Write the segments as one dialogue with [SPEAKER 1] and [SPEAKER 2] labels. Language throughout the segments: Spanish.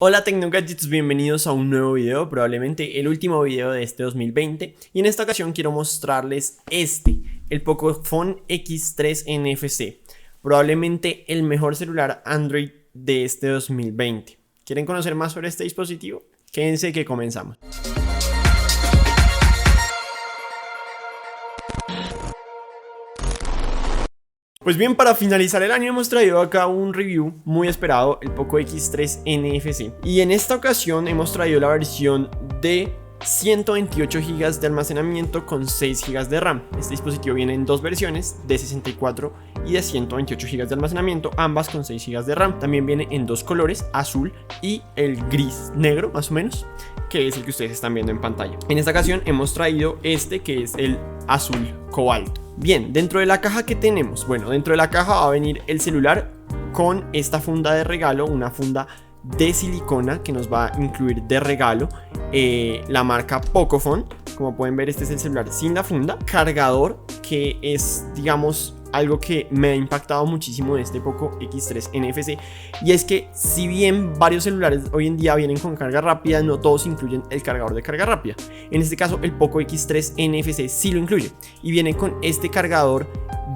[SPEAKER 1] Hola Tecnogadgets, bienvenidos a un nuevo video, probablemente el último video de este 2020, y en esta ocasión quiero mostrarles el Pocophone X3 NFC, probablemente el mejor celular Android de este 2020. ¿Quieren conocer más sobre este dispositivo? Quédense que comenzamos. Pues bien, para finalizar el año hemos traído acá un review muy esperado, el Poco X3 NFC. Y en esta ocasión hemos traído la versión de 128 GB de almacenamiento con 6 GB de RAM. Este dispositivo viene en dos versiones, de 64 y de 128 GB de almacenamiento, ambas con 6 GB de RAM. También viene en dos colores, azul y el gris negro más o menos, que es el que ustedes están viendo en pantalla. En esta ocasión hemos traído que es el azul cobalto. Bien, dentro de la caja que tenemos, dentro de la caja va a venir el celular con esta funda de regalo, una funda de silicona que nos va a incluir de regalo la marca Pocophone. Como pueden ver, este es el celular sin la funda, cargador, que es, digamos, algo que me ha impactado muchísimo de este Poco X3 NFC, y es que si bien varios celulares hoy en día vienen con carga rápida, no todos incluyen el cargador de carga rápida. En este caso el Poco X3 NFC sí lo incluye y viene con este cargador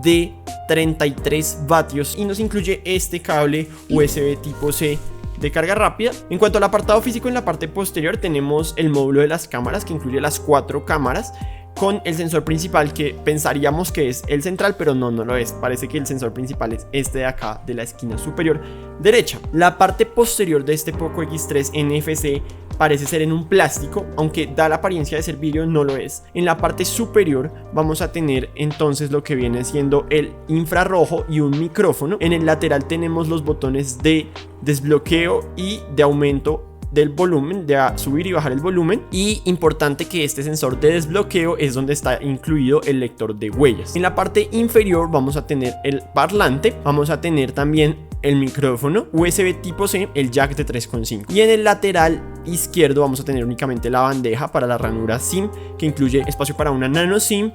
[SPEAKER 1] de 33 vatios y nos incluye este cable USB tipo C de carga rápida. En cuanto al apartado físico, en la parte posterior tenemos el módulo de las cámaras, que incluye las 4 cámaras con el sensor principal, que pensaríamos que es el central, pero no lo es. Parece que el sensor principal es este de acá, de la esquina superior derecha. La parte posterior de este Poco X3 NFC parece ser en un plástico, aunque da la apariencia de ser vidrio, no lo es. En la parte superior vamos a tener entonces lo que viene siendo el infrarrojo y un micrófono. En el lateral tenemos los botones de desbloqueo y de aumento del volumen, de subir y bajar el volumen, y importante que este sensor de desbloqueo es donde está incluido el lector de huellas. En la parte inferior vamos a tener el parlante, vamos a tener también el micrófono USB tipo C, el jack de 3.5, y en el lateral izquierdo vamos a tener únicamente la bandeja para la ranura SIM, que incluye espacio para una nano SIM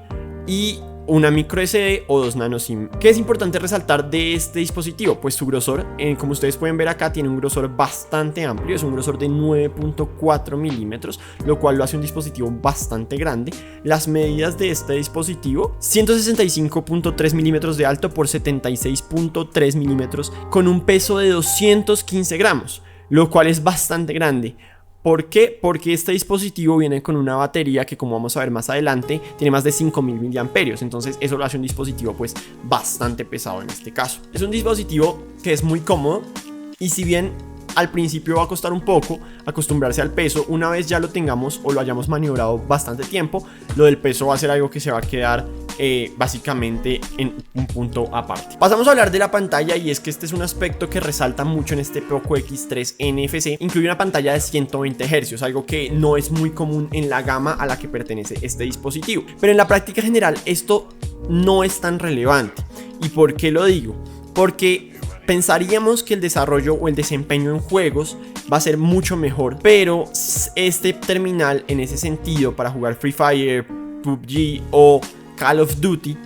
[SPEAKER 1] y una micro SD o 2 nano SIM. ¿Qué es importante resaltar de este dispositivo? Pues su grosor, como ustedes pueden ver acá, tiene un grosor bastante amplio, es un grosor de 9.4 milímetros, lo cual lo hace un dispositivo bastante grande. Las medidas de este dispositivo: 165.3 milímetros de alto por 76.3 milímetros, con un peso de 215 gramos, lo cual es bastante grande. ¿Por qué? Porque este dispositivo viene con una batería que, como vamos a ver más adelante, tiene más de 5000 miliamperios. Entonces eso lo hace un dispositivo pues bastante pesado en este caso. Es un dispositivo que es muy cómodo, y si bien al principio va a costar un poco acostumbrarse al peso, una vez ya lo tengamos o lo hayamos maniobrado bastante tiempo, lo del peso va a ser algo que se va a quedar básicamente en un punto aparte. Pasamos a hablar de la pantalla, y es que este es un aspecto que resalta mucho en este Poco X3 NFC. Incluye una pantalla de 120 Hz, algo que no es muy común en la gama a la que pertenece este dispositivo, pero en la práctica general esto no es tan relevante. ¿Y por qué lo digo? Porque pensaríamos que el desarrollo o el desempeño en juegos va a ser mucho mejor, pero este terminal, en ese sentido, para jugar Free Fire, PUBG o Call of Duty,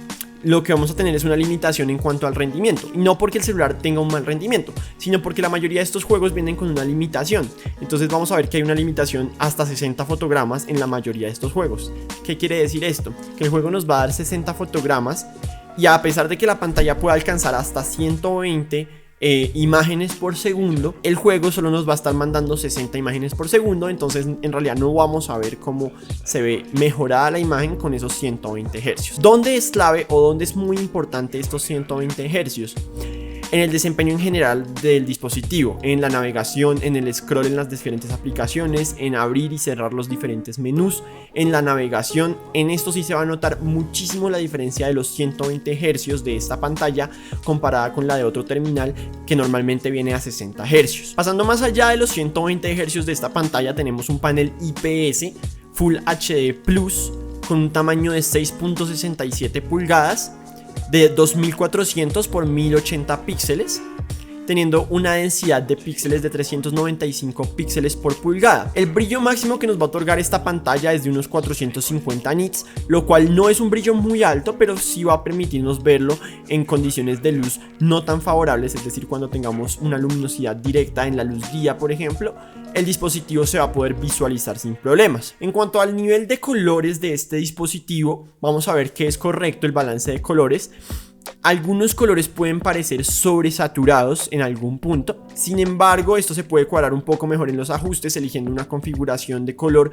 [SPEAKER 1] lo que vamos a tener es una limitación en cuanto al rendimiento. Y no porque el celular tenga un mal rendimiento, sino porque la mayoría de estos juegos vienen con una limitación. Entonces vamos a ver que hay una limitación hasta 60 fotogramas en la mayoría de estos juegos. ¿Qué quiere decir esto? Que el juego nos va a dar 60 fotogramas, y a pesar de que la pantalla pueda alcanzar hasta 120 imágenes por segundo, el juego solo nos va a estar mandando 60 imágenes por segundo. Entonces en realidad no vamos a ver cómo se ve mejorada la imagen con esos 120 Hz. ¿Dónde es clave o dónde es muy importante estos 120 Hz? En el desempeño en general del dispositivo, en la navegación, en el scroll en las diferentes aplicaciones, en abrir y cerrar los diferentes menús, en la navegación. En esto sí se va a notar muchísimo la diferencia de los 120 Hz de esta pantalla comparada con la de otro terminal que normalmente viene a 60 Hz. Pasando más allá de los 120 Hz de esta pantalla, tenemos un panel IPS Full HD Plus con un tamaño de 6.67 pulgadas, de 2400 por 1080 píxeles, teniendo una densidad de píxeles de 395 píxeles por pulgada. El brillo máximo que nos va a otorgar esta pantalla es de unos 450 nits, lo cual no es un brillo muy alto, pero sí va a permitirnos verlo en condiciones de luz no tan favorables, es decir, cuando tengamos una luminosidad directa en la luz día, por ejemplo, el dispositivo se va a poder visualizar sin problemas. En cuanto al nivel de colores de este dispositivo, vamos a ver que es correcto el balance de colores. Algunos colores pueden parecer sobresaturados en algún punto, sin embargo esto se puede cuadrar un poco mejor en los ajustes eligiendo una configuración de color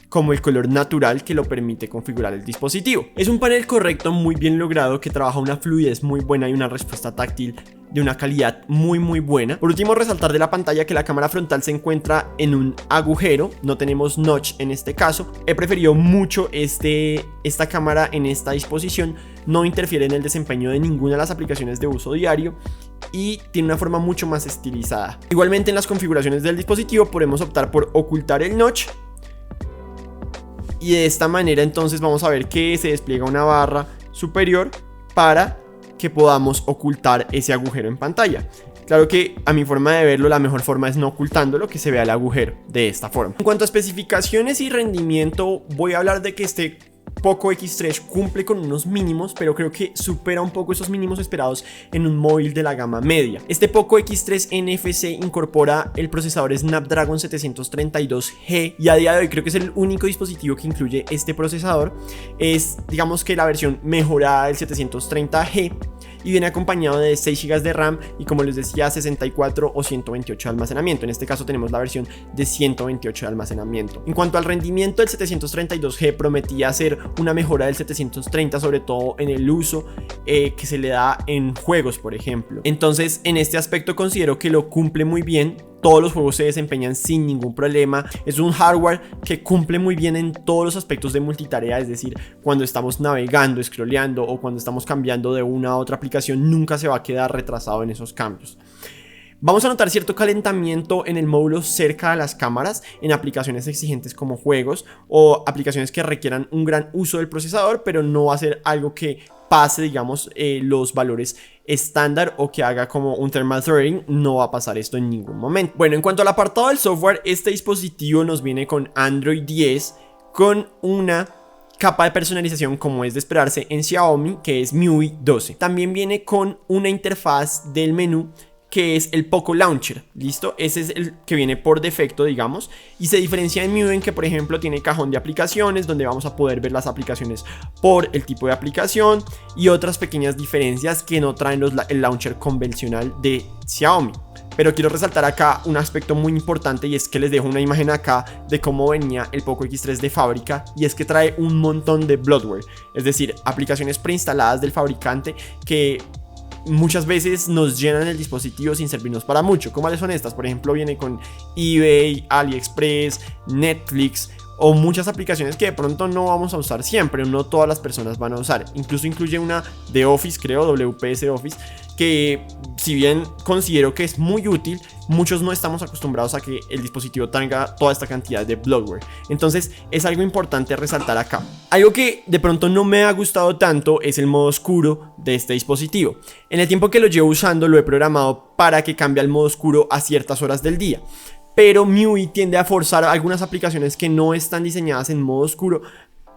[SPEAKER 1] como el color natural que lo permite configurar el dispositivo. Es un panel correcto, muy bien logrado, que trabaja una fluidez muy buena y una respuesta táctil de una calidad muy buena. Por último, resaltar de la pantalla que la cámara frontal se encuentra en un agujero, no tenemos notch en este caso. He preferido mucho esta cámara en esta disposición, no interfiere en el desempeño de ninguna de las aplicaciones de uso diario y tiene una forma mucho más estilizada. Igualmente, en las configuraciones del dispositivo podemos optar por ocultar el notch, y de esta manera entonces vamos a ver que se despliega una barra superior para que podamos ocultar ese agujero en pantalla. Claro que a mi forma de verlo, la mejor forma es no ocultándolo, que se vea el agujero de esta forma. En cuanto a especificaciones y rendimiento, voy a hablar de que este Poco X3 cumple con unos mínimos, pero creo que supera un poco esos mínimos esperados en un móvil de la gama media. Este Poco X3 NFC incorpora el procesador Snapdragon 732G y a día de hoy creo que es el único dispositivo que incluye este procesador. Es, digamos, que la versión mejorada del 730G y viene acompañado de 6 GB de RAM y, como les decía, 64 o 128 de almacenamiento. En este caso tenemos la versión de 128 de almacenamiento. En cuanto al rendimiento, el 732G prometía ser una mejora del 730, sobre todo en el uso que se le da en juegos, por ejemplo. Entonces, en este aspecto considero que lo cumple muy bien. Todos los juegos se desempeñan sin ningún problema. Es un hardware que cumple muy bien en todos los aspectos de multitarea, es decir, cuando estamos navegando, scrolleando o cuando estamos cambiando de una a otra aplicación, nunca se va a quedar retrasado en esos cambios. Vamos a notar cierto calentamiento en el módulo cerca de las cámaras en aplicaciones exigentes como juegos o aplicaciones que requieran un gran uso del procesador, pero no va a ser algo que pase, digamos, los valores estándar o que haga como un thermal throttling. No va a pasar esto en ningún momento. Bueno, en cuanto al apartado del software, este dispositivo nos viene con Android 10 con una capa de personalización, como es de esperarse en Xiaomi, que es MIUI 12. También viene con una interfaz del menú que es el Poco Launcher, ¿listo? Ese es el que viene por defecto, digamos, y se diferencia de MIUI en que, por ejemplo, tiene cajón de aplicaciones donde vamos a poder ver las aplicaciones por el tipo de aplicación y otras pequeñas diferencias que no traen el launcher convencional de Xiaomi. Pero quiero resaltar acá un aspecto muy importante, y es que les dejo una imagen acá de cómo venía el Poco X3 de fábrica, y es que trae un montón de bloatware, es decir, aplicaciones preinstaladas del fabricante que muchas veces nos llenan el dispositivo sin servirnos para mucho. ¿Cuáles son estas? Por ejemplo, viene con eBay, AliExpress, Netflix o muchas aplicaciones que de pronto no vamos a usar siempre, no todas las personas van a usar. Incluso incluye una de Office, creo, WPS Office, que si bien considero que es muy útil, muchos no estamos acostumbrados a que el dispositivo tenga toda esta cantidad de bloatware. Entonces es algo importante resaltar acá. Algo que de pronto no me ha gustado tanto es el modo oscuro de este dispositivo. En el tiempo que lo llevo usando lo he programado para que cambie al modo oscuro a ciertas horas del día, pero MIUI tiende a forzar algunas aplicaciones que no están diseñadas en modo oscuro,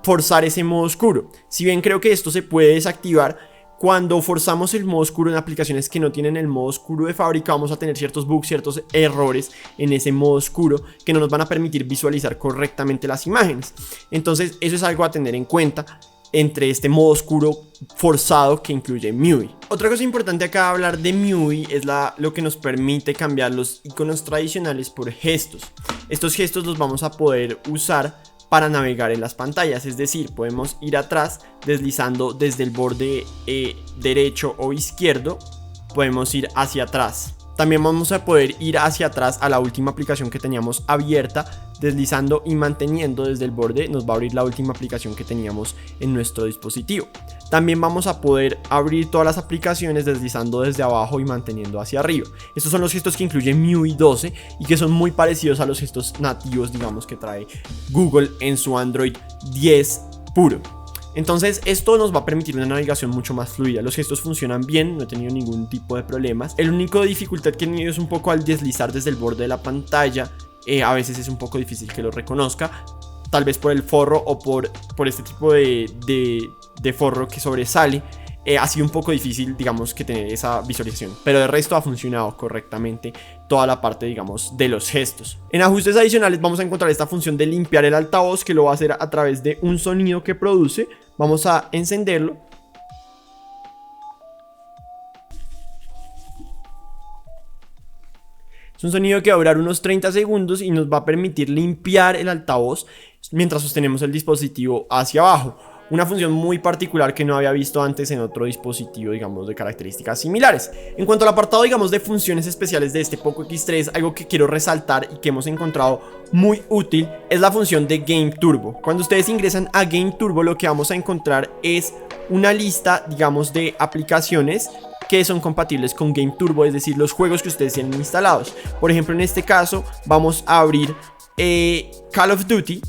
[SPEAKER 1] forzar ese modo oscuro. Si bien creo que esto se puede desactivar, cuando forzamos el modo oscuro en aplicaciones que no tienen el modo oscuro de fábrica, vamos a tener ciertos bugs, ciertos errores en ese modo oscuro que no nos van a permitir visualizar correctamente las imágenes. Entonces eso es algo a tener en cuenta entre este modo oscuro forzado que incluye MIUI. Otra cosa importante acá hablar de MIUI es lo que nos permite cambiar los iconos tradicionales por gestos. Estos gestos los vamos a poder usar para navegar en las pantallas, es decir, podemos ir atrás deslizando desde el borde derecho o izquierdo, podemos ir hacia atrás. También vamos a poder ir hacia atrás a la última aplicación que teníamos abierta, deslizando y manteniendo desde el borde nos va a abrir la última aplicación que teníamos en nuestro dispositivo. También vamos a poder abrir todas las aplicaciones deslizando desde abajo y manteniendo hacia arriba. Estos son los gestos que incluye MIUI 12 y que son muy parecidos a los gestos nativos, digamos, que trae Google en su Android 10 puro. Entonces esto nos va a permitir una navegación mucho más fluida. Los gestos funcionan bien, no he tenido ningún tipo de problemas. El único dificultad que he tenido es un poco al deslizar desde el borde de la pantalla. A veces es un poco difícil que lo reconozca, tal vez por el forro o por este tipo de forro que sobresale. Ha sido un poco difícil, digamos, que tener esa visualización, pero de resto ha funcionado correctamente toda la parte, digamos, de los gestos. En ajustes adicionales vamos a encontrar esta función de limpiar el altavoz, que lo va a hacer a través de un sonido que produce. Vamos a encenderlo. Es un sonido que va a durar unos 30 segundos y nos va a permitir limpiar el altavoz mientras sostenemos el dispositivo hacia abajo. Una función muy particular que no había visto antes en otro dispositivo, digamos, de características similares. En cuanto al apartado, digamos, de funciones especiales de este Poco X3, algo que quiero resaltar y que hemos encontrado muy útil es la función de Game Turbo. Cuando ustedes ingresan a Game Turbo, lo que vamos a encontrar es una lista, digamos, de aplicaciones que son compatibles con Game Turbo, es decir, los juegos que ustedes tienen instalados. Por ejemplo, en este caso, vamos a abrir Call of Duty.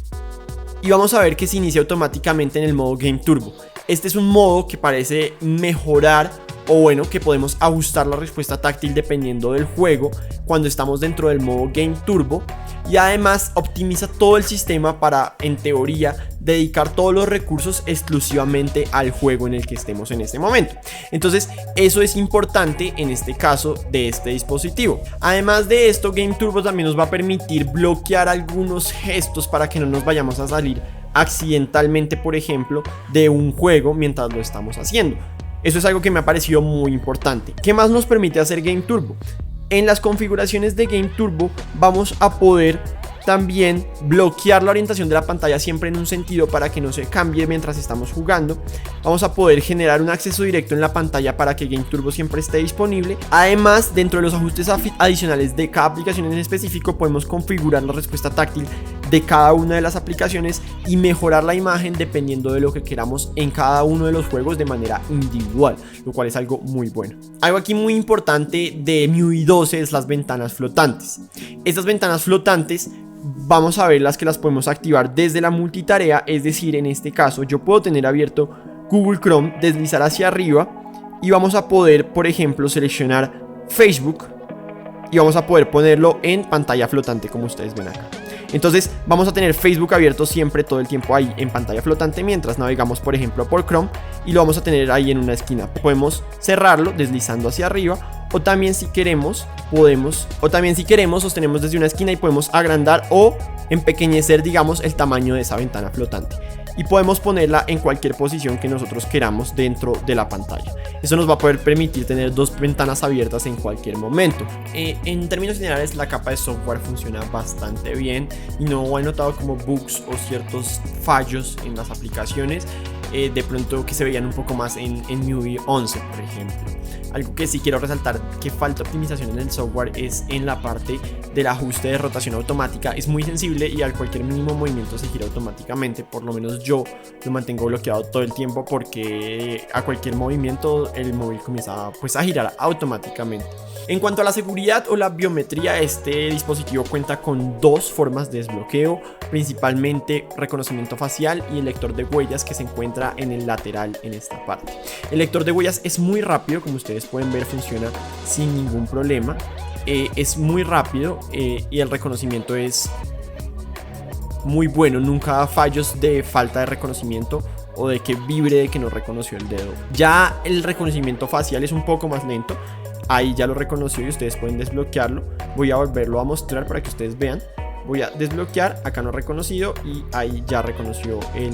[SPEAKER 1] Y vamos a ver que se inicia automáticamente en el modo Game Turbo. Este es un modo que parece mejorar, o bueno, que podemos ajustar la respuesta táctil dependiendo del juego cuando estamos dentro del modo Game Turbo. Y además optimiza todo el sistema para, en teoría, dedicar todos los recursos exclusivamente al juego en el que estemos en este momento. Entonces eso es importante en este caso de este dispositivo. Además de esto, Game Turbo también nos va a permitir bloquear algunos gestos para que no nos vayamos a salir accidentalmente, por ejemplo, de un juego mientras lo estamos haciendo. Eso es algo que me ha parecido muy importante. ¿Qué más nos permite hacer Game Turbo? En las configuraciones de Game Turbo vamos a poder también bloquear la orientación de la pantalla siempre en un sentido para que no se cambie mientras estamos jugando. Vamos a poder generar un acceso directo en la pantalla para que Game Turbo siempre esté disponible. Además, dentro de los ajustes adicionales de cada aplicación en específico, podemos configurar la respuesta táctil de cada una de las aplicaciones y mejorar la imagen dependiendo de lo que queramos en cada uno de los juegos de manera individual, lo cual es algo muy bueno. Algo aquí muy importante de MIUI 12 es las ventanas flotantes. Estas ventanas flotantes vamos a ver las que las podemos activar desde la multitarea, es decir, en este caso yo puedo tener abierto Google Chrome, deslizar hacia arriba y vamos a poder, por ejemplo, seleccionar Facebook y vamos a poder ponerlo en pantalla flotante, como ustedes ven acá. Entonces vamos a tener Facebook abierto siempre todo el tiempo ahí en pantalla flotante mientras navegamos, por ejemplo, por Chrome, y lo vamos a tener ahí en una esquina. Podemos cerrarlo deslizando hacia arriba, o también si queremos sostenemos desde una esquina y podemos agrandar o empequeñecer, digamos, el tamaño de esa ventana flotante. Y podemos ponerla en cualquier posición que nosotros queramos dentro de la pantalla. Eso nos va a poder permitir tener dos ventanas abiertas en cualquier momento. En términos generales, la capa de software funciona bastante bien y no he notado como bugs o ciertos fallos en las aplicaciones, de pronto que se veían un poco más en MIUI 11, por ejemplo. Algo que sí quiero resaltar que falta optimización en el software es en la parte del ajuste de rotación automática. Es muy sensible y al cualquier mínimo movimiento se gira automáticamente. Por lo menos yo lo mantengo bloqueado todo el tiempo porque a cualquier movimiento el móvil comienza pues a girar automáticamente. En cuanto a la seguridad o la biometría, este dispositivo cuenta con dos formas de desbloqueo, principalmente reconocimiento facial y el lector de huellas que se encuentra en el lateral en esta parte. El lector de huellas es muy rápido, como ustedes pueden ver funciona sin ningún problema, es muy rápido y el reconocimiento es muy bueno, nunca da fallos de falta de reconocimiento o de que vibre de que no reconoció el dedo. Ya el reconocimiento facial es un poco más lento. Ahí ya lo reconoció y ustedes pueden desbloquearlo. Voy a volverlo a mostrar para que ustedes vean. Voy a desbloquear, acá no reconocido y ahí ya reconoció el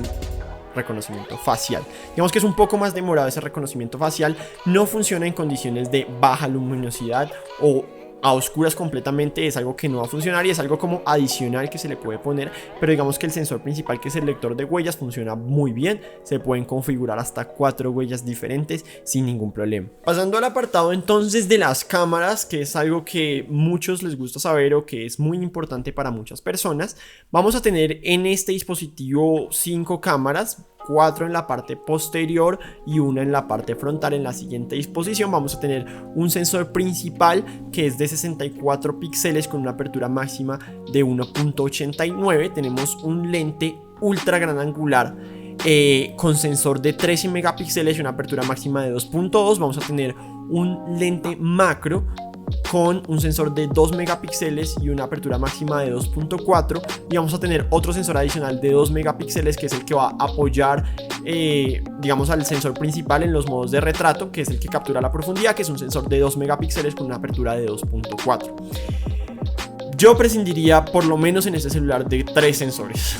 [SPEAKER 1] reconocimiento facial. Digamos que es un poco más demorado ese reconocimiento facial. No funciona en condiciones de baja luminosidad o a oscuras completamente, es algo que no va a funcionar y es algo como adicional que se le puede poner, pero digamos que el sensor principal, que es el lector de huellas, funciona muy bien. Se pueden configurar hasta 4 huellas diferentes sin ningún problema. Pasando al apartado entonces de las cámaras, que es algo que muchos les gusta saber o que es muy importante para muchas personas, vamos a tener en este dispositivo 5 cámaras, 4 en la parte posterior y una en la parte frontal. En la siguiente disposición vamos a tener un sensor principal que es de 64 píxeles con una apertura máxima de 1.89. Tenemos un lente ultra gran angular con sensor de 13 megapíxeles y una apertura máxima de 2.2. Vamos a tener un lente macro con un sensor de 2 megapíxeles y una apertura máxima de 2.4, y vamos a tener otro sensor adicional de 2 megapíxeles que es el que va a apoyar digamos al sensor principal en los modos de retrato, que es el que captura la profundidad, que es un sensor de 2 megapíxeles con una apertura de 2.4. Yo prescindiría por lo menos en este celular de 3 sensores.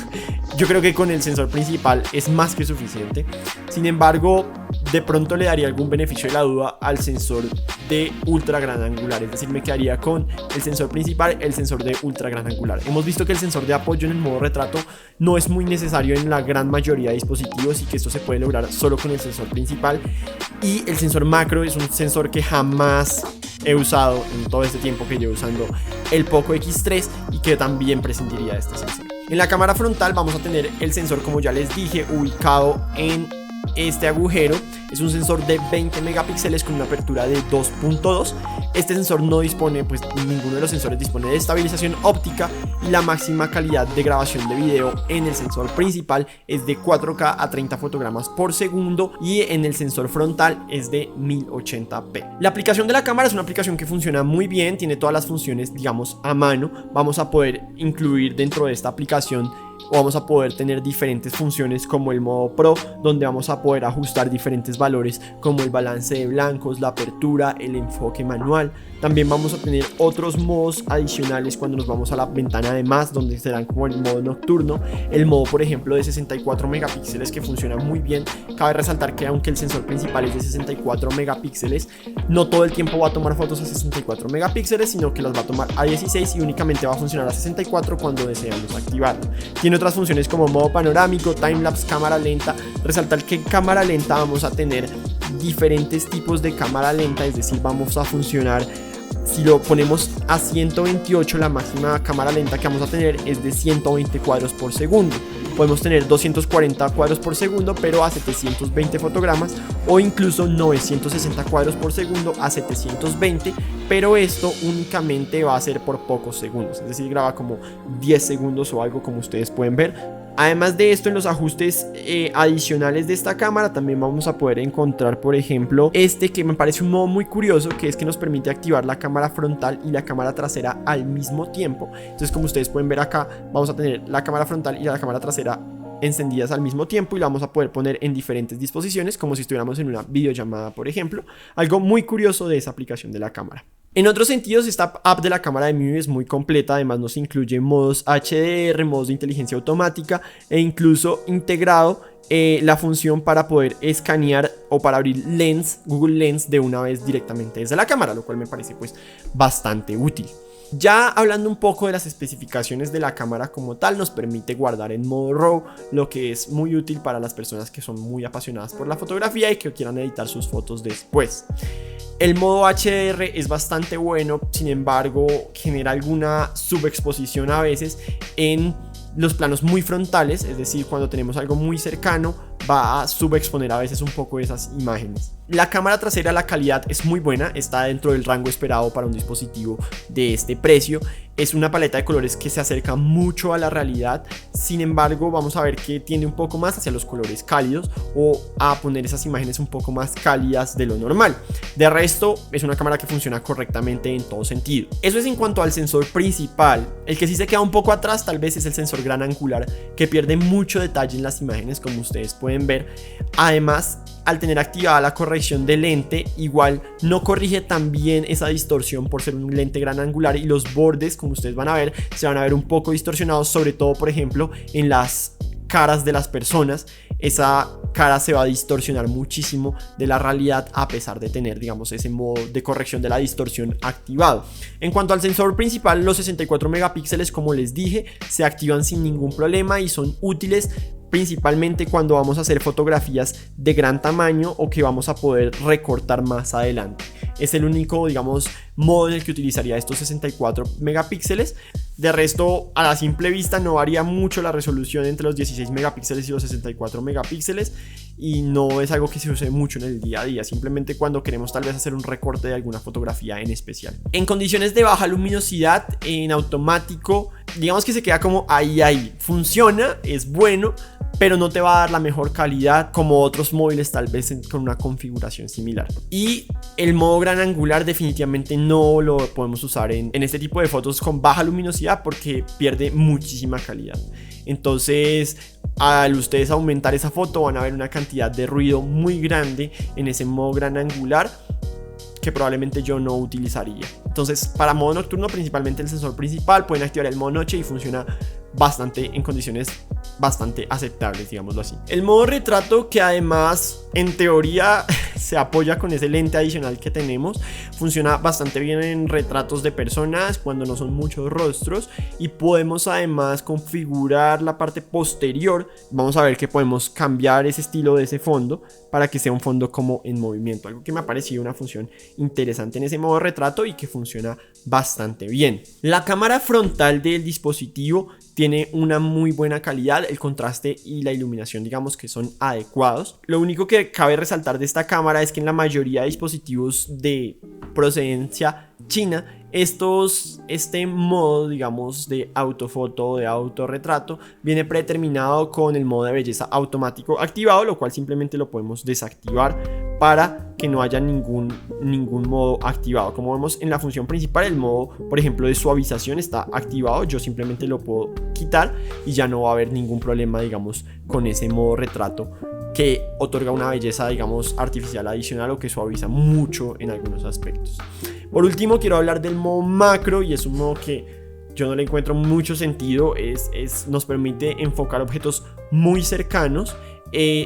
[SPEAKER 1] Yo creo que con el sensor principal es más que suficiente. Sin embargo, de pronto le daría algún beneficio de la duda al sensor de ultra gran angular, es decir, me quedaría con el sensor principal, el sensor de ultra gran angular. Hemos visto que el sensor de apoyo en el modo retrato no es muy necesario en la gran mayoría de dispositivos y que esto se puede lograr solo con el sensor principal, y el sensor macro es un sensor que jamás he usado en todo este tiempo que llevo usando el Poco X3 y que también prescindiría de este sensor. En la cámara frontal vamos a tener el sensor, como ya les dije, ubicado en este agujero. Es un sensor de 20 megapíxeles con una apertura de 2.2. Este sensor no dispone, pues ninguno de los sensores dispone de estabilización óptica, y la máxima calidad de grabación de video en el sensor principal es de 4K a 30 fotogramas por segundo, y en el sensor frontal es de 1080p. La aplicación de la cámara es una aplicación que funciona muy bien, tiene todas las funciones, digamos, a mano. Vamos a poder incluir dentro de esta aplicación, o vamos a poder tener diferentes funciones como el modo Pro, donde vamos a poder ajustar diferentes valores como el balance de blancos, la apertura, el enfoque manual. También vamos a tener otros modos adicionales cuando nos vamos a la ventana de más, donde serán como el modo nocturno, el modo por ejemplo de 64 megapíxeles que funciona muy bien. Cabe resaltar que aunque el sensor principal es de 64 megapíxeles, no todo el tiempo va a tomar fotos a 64 megapíxeles, sino que las va a tomar a 16 y únicamente va a funcionar a 64 cuando deseamos activarlo. Tiene otras funciones como modo panorámico, timelapse, cámara lenta. Resaltar que en cámara lenta vamos a tener diferentes tipos de cámara lenta, es decir, vamos a funcionar. Si lo ponemos a 128, la máxima cámara lenta que vamos a tener es de 120 cuadros por segundo. Podemos tener 240 cuadros por segundo, pero a 720 fotogramas, o incluso 960 cuadros por segundo a 720, pero esto únicamente va a ser por pocos segundos, es decir, graba como 10 segundos o algo, como ustedes pueden ver. Además de esto, en los ajustes adicionales de esta cámara también vamos a poder encontrar, por ejemplo, este que me parece un modo muy curioso, que es que nos permite activar la cámara frontal y la cámara trasera al mismo tiempo. Entonces, como ustedes pueden ver acá, vamos a tener la cámara frontal y la cámara trasera encendidas al mismo tiempo, y la vamos a poder poner en diferentes disposiciones, como si estuviéramos en una videollamada, por ejemplo. Algo muy curioso de esa aplicación de la cámara. En otros sentidos, esta app de la cámara de MIUI es muy completa. Además nos incluye modos HDR, modos de inteligencia automática, e incluso integrado la función para poder escanear o para abrir Lens, Google Lens, de una vez directamente desde la cámara, lo cual me parece pues bastante útil. Ya hablando un poco de las especificaciones de la cámara como tal, nos permite guardar en modo RAW, lo que es muy útil para las personas que son muy apasionadas por la fotografía y que quieran editar sus fotos después. El modo HDR es bastante bueno, sin embargo genera alguna subexposición a veces en los planos muy frontales, es decir, cuando tenemos algo muy cercano va a subexponer a veces un poco esas imágenes. La cámara trasera, la calidad es muy buena, está dentro del rango esperado para un dispositivo de este precio. Es una paleta de colores que se acerca mucho a la realidad, sin embargo vamos a ver que tiende un poco más hacia los colores cálidos, o a poner esas imágenes un poco más cálidas de lo normal. De resto es una cámara que funciona correctamente en todo sentido. Eso es en cuanto al sensor principal. El que sí se queda un poco atrás tal vez es el sensor gran angular, que pierde mucho detalle en las imágenes, como ustedes pueden ver. Además, al tener activada la corrección de lente, igual no corrige tan bien esa distorsión por ser un lente gran angular, y los bordes, como ustedes van a ver, se van a ver un poco distorsionados, sobre todo por ejemplo en las caras de las personas. Esa cara se va a distorsionar muchísimo de la realidad, a pesar de tener, digamos, ese modo de corrección de la distorsión activado. En cuanto al sensor principal, los 64 megapíxeles, como les dije, se activan sin ningún problema y son útiles principalmente cuando vamos a hacer fotografías de gran tamaño o que vamos a poder recortar más adelante. Es el único, digamos, modo en el que utilizaría estos 64 megapíxeles. De resto, a la simple vista no varía mucho la resolución entre los 16 megapíxeles y los 64 megapíxeles, y no es algo que se use mucho en el día a día, simplemente cuando queremos tal vez hacer un recorte de alguna fotografía en especial. En condiciones de baja luminosidad, en automático, digamos que se queda como ahí, funciona, es bueno, pero no te va a dar la mejor calidad como otros móviles tal vez con una configuración similar. Y el modo gran angular definitivamente no lo podemos usar en este tipo de fotos con baja luminosidad porque pierde muchísima calidad. Entonces, al ustedes aumentar esa foto van a ver una cantidad de ruido muy grande en ese modo gran angular que probablemente yo no utilizaría. Entonces, para modo nocturno, principalmente el sensor principal, pueden activar el modo noche y funciona bastante en condiciones bastante aceptables, digámoslo así. El modo retrato, que además en teoría se apoya con ese lente adicional que tenemos, funciona bastante bien en retratos de personas cuando no son muchos rostros, y podemos además configurar la parte posterior. Vamos a ver que podemos cambiar ese estilo de ese fondo para que sea un fondo como en movimiento, algo que me ha parecido una función interesante en ese modo retrato y que funciona bastante bien. La cámara frontal del dispositivo tiene una muy buena calidad, el contraste y la iluminación digamos que son adecuados. Lo único que cabe resaltar de esta cámara es que en la mayoría de dispositivos de procedencia china, este modo digamos de autofoto o de autorretrato viene predeterminado con el modo de belleza automático activado, lo cual simplemente lo podemos desactivar para que no haya ningún modo activado. Como vemos en la función principal, el modo por ejemplo de suavización está activado, yo simplemente lo puedo quitar y ya no va a haber ningún problema digamos con ese modo retrato que otorga una belleza digamos artificial adicional o que suaviza mucho en algunos aspectos. Por último quiero hablar del modo macro, y es un modo que yo no le encuentro mucho sentido. Nos permite enfocar objetos muy cercanos,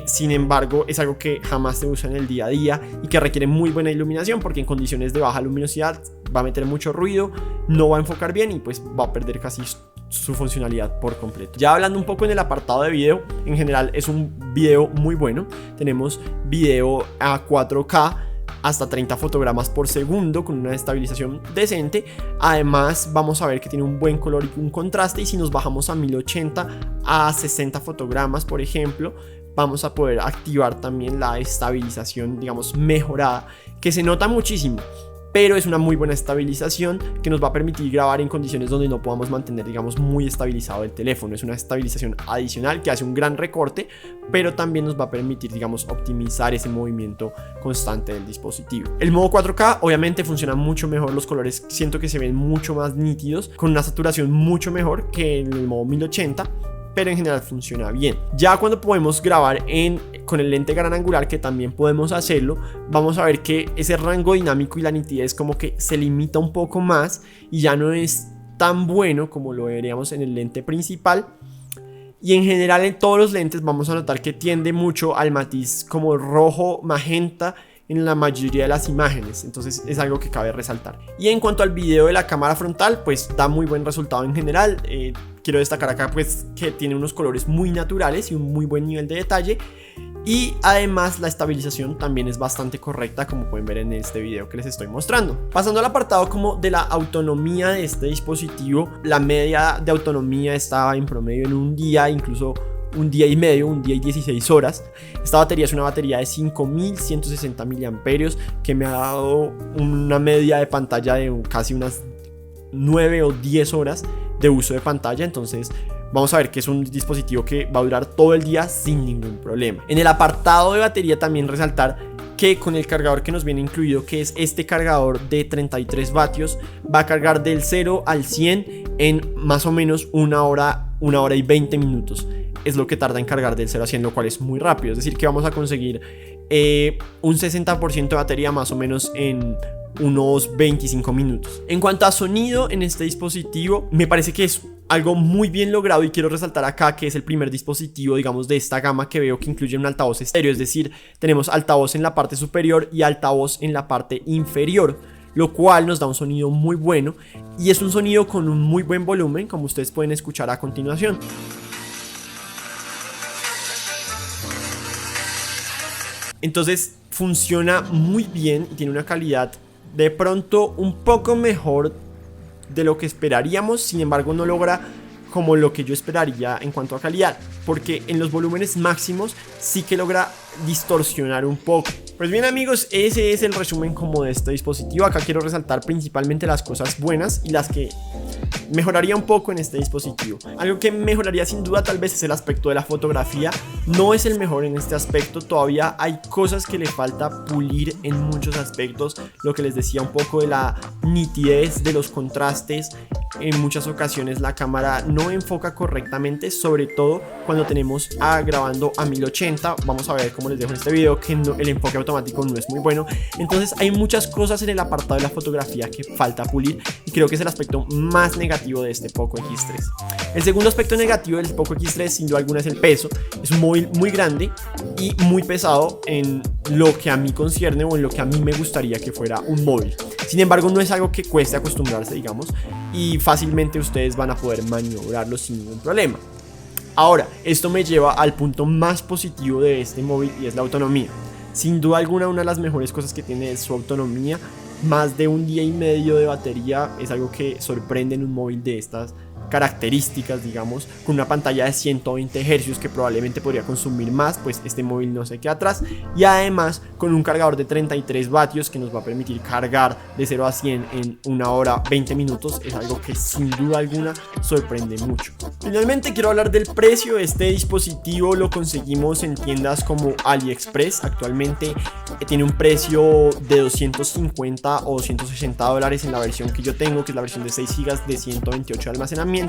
[SPEAKER 1] sin embargo es algo que jamás se usa en el día a día y que requiere muy buena iluminación, porque en condiciones de baja luminosidad va a meter mucho ruido, no va a enfocar bien y pues va a perder casi su funcionalidad por completo. Ya hablando un poco en el apartado de video, en general es un video muy bueno. Tenemos video a 4K hasta 30 fotogramas por segundo con una estabilización decente. Además vamos a ver que tiene un buen color y un contraste, y si nos bajamos a 1080 a 60 fotogramas por ejemplo, vamos a poder activar también la estabilización digamos mejorada, que se nota muchísimo, pero es una muy buena estabilización que nos va a permitir grabar en condiciones donde no podamos mantener digamos muy estabilizado el teléfono. Es una estabilización adicional que hace un gran recorte, pero también nos va a permitir digamos optimizar ese movimiento constante del dispositivo. El modo 4K obviamente funciona mucho mejor, los colores siento que se ven mucho más nítidos, con una saturación mucho mejor que en el modo 1080, pero en general funciona bien. Ya cuando podemos grabar con el lente gran angular, que también podemos hacerlo, vamos a ver que ese rango dinámico y la nitidez como que se limita un poco más y ya no es tan bueno como lo veríamos en el lente principal. Y en general en todos los lentes vamos a notar que tiende mucho al matiz como rojo magenta en la mayoría de las imágenes, entonces es algo que cabe resaltar. Y en cuanto al video de la cámara frontal, pues da muy buen resultado en general. Quiero destacar acá pues que tiene unos colores muy naturales y un muy buen nivel de detalle, y además la estabilización también es bastante correcta, como pueden ver en este video que les estoy mostrando. Pasando al apartado como de la autonomía de este dispositivo, la media de autonomía estaba en promedio en un día, incluso un día y medio, un día y 16 horas. Esta batería es una batería de 5160 miliamperios que me ha dado una media de pantalla de casi unas 9 o 10 horas de uso de pantalla. Entonces vamos a ver que es un dispositivo que va a durar todo el día sin ningún problema. En el apartado de batería también resaltar que con el cargador que nos viene incluido, que es este cargador de 33 vatios, va a cargar del 0 al 100 en más o menos una hora y 20 minutos. Es lo que tarda en cargar del 0 a 100, lo cual es muy rápido. Es decir, que vamos a conseguir un 60% de batería más o menos en unos 25 minutos. En cuanto a sonido en este dispositivo, me parece que es algo muy bien logrado, y quiero resaltar acá que es el primer dispositivo digamos de esta gama que veo que incluye un altavoz estéreo. Es decir, tenemos altavoz en la parte superior y altavoz en la parte inferior, lo cual nos da un sonido muy bueno, y es un sonido con un muy buen volumen, como ustedes pueden escuchar a continuación. Entonces funciona muy bien y tiene una calidad de pronto un poco mejor de lo que esperaríamos. Sin embargo no logra como lo que yo esperaría en cuanto a calidad, porque en los volúmenes máximos sí que logra distorsionar un poco. Pues bien amigos, ese es el resumen como de este dispositivo. Acá quiero resaltar principalmente las cosas buenas y las que mejoraría un poco en este dispositivo. Algo que mejoraría sin duda tal vez es el aspecto de la fotografía. No es el mejor en este aspecto, todavía hay cosas que le falta pulir en muchos aspectos. Lo que les decía un poco de la nitidez, de los contrastes. En muchas ocasiones la cámara no enfoca correctamente, sobre todo cuando tenemos grabando a 1080. Vamos a ver, como les dejo en este video, que el enfoque automático no es muy bueno. Entonces hay muchas cosas en el apartado de la fotografía que falta pulir, y creo que es el aspecto más negativo de este Poco X3. El segundo aspecto negativo del Poco X3 sin duda alguna es el peso. Es un móvil muy grande y muy pesado en lo que a mí concierne, o en lo que a mí me gustaría que fuera un móvil. Sin embargo, no es algo que cueste acostumbrarse, digamos, y fácilmente ustedes van a poder maniobrarlo sin ningún problema. Ahora, esto me lleva al punto más positivo de este móvil, y es la autonomía. Sin duda alguna, una de las mejores cosas que tiene es su autonomía. Más de 1 día y medio de batería es algo que sorprende en un móvil de estas características, digamos, con una pantalla de 120 Hz que probablemente podría consumir más, pues este móvil no se queda atrás, y además con un cargador de 33 vatios que nos va a permitir cargar de 0 a 100 en 1 hora 20 minutos. Es algo que sin duda alguna sorprende mucho. Finalmente quiero hablar del precio. Este dispositivo lo conseguimos en tiendas como AliExpress. Actualmente tiene un precio de 250 o 260 dólares en la versión que yo tengo, que es la versión de 6 GB de 128 de almacenamiento,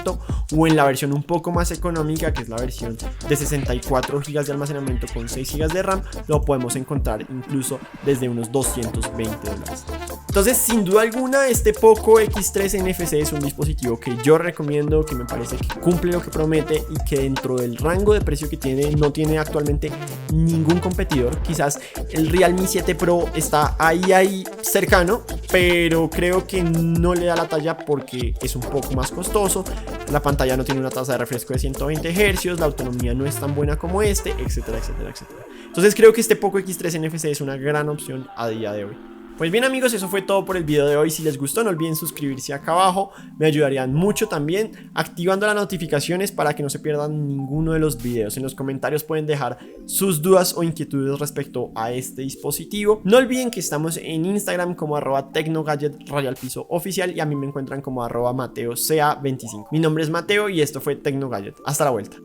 [SPEAKER 1] o en la versión un poco más económica, que es la versión de 64 GB de almacenamiento con 6 GB de RAM. Lo podemos encontrar incluso desde unos 220 dólares. Entonces, sin duda alguna, este Poco X3 NFC es un dispositivo que yo recomiendo, que me parece que cumple lo que promete, y que dentro del rango de precio que tiene no tiene actualmente ningún competidor. Quizás el Realme 7 Pro está ahí cercano, pero creo que no le da la talla porque es un poco más costoso. La pantalla no tiene una tasa de refresco de 120 Hz, la autonomía no es tan buena como este, etcétera, etcétera, etcétera. Entonces creo que este Poco X3 NFC es una gran opción a día de hoy. Pues bien amigos, eso fue todo por el video de hoy. Si les gustó, no olviden suscribirse acá abajo, me ayudarían mucho también activando las notificaciones para que no se pierdan ninguno de los videos. En los comentarios pueden dejar sus dudas o inquietudes respecto a este dispositivo. No olviden que estamos en Instagram como @tecnogadget_oficial, y a mí me encuentran como @MateoCA25. Mi nombre es Mateo y esto fue Tecnogadget. Hasta la vuelta.